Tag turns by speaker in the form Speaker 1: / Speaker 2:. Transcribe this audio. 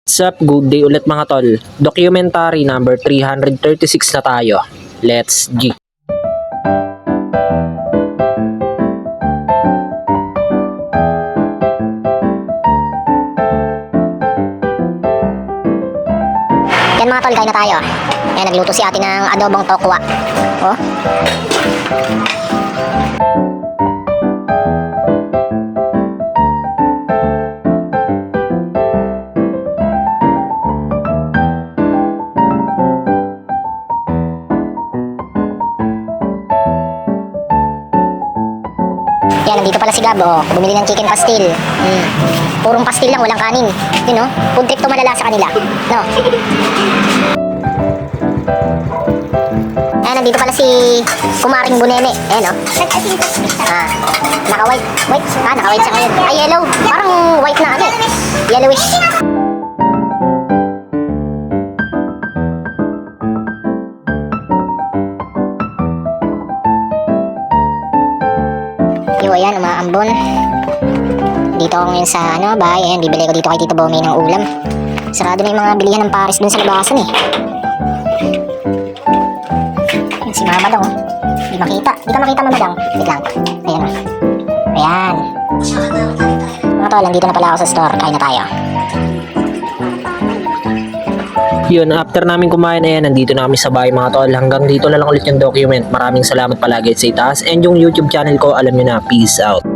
Speaker 1: What's up? Good day ulit mga tol. Documentary number 336 na tayo. Let's G.
Speaker 2: Yan mga tol, kain na tayo. Ayan, nagluto si ate ng adobong tokwa. Oh. Yan, nandito pala si Gab, oh. Bumili ng chicken pastil. Purong pastil lang, walang kanin. Yun, oh. Food trip to malala sa kanila. No? Ayan, nandito pala si Kumaring Bunene. Ayan, oh. Naka-white. Naka-white siya ngayon. Ay, yellow. Parang white na ano eh. Yellowish. Ayan, umaambon. Dito ako ngayon sa bahay. Ayan, bibili ko dito kay Tito Bomay ng ulam. Sarado na yung mga bilihan ng pares dun sa labasan eh. Ayan, si Mama daw. Di makita. Di ka makita, Mama daw. Wait lang. Ayan o. Ayan. Mga tol, nandito na pala ako sa store. Kain na tayo.
Speaker 1: Yun, after namin kumain na yan, nandito na kami sa bahay mga tol. Hanggang dito na lang ulit yung document. Maraming salamat palagi sa itaas. And yung YouTube channel ko, alam nyo na, peace out.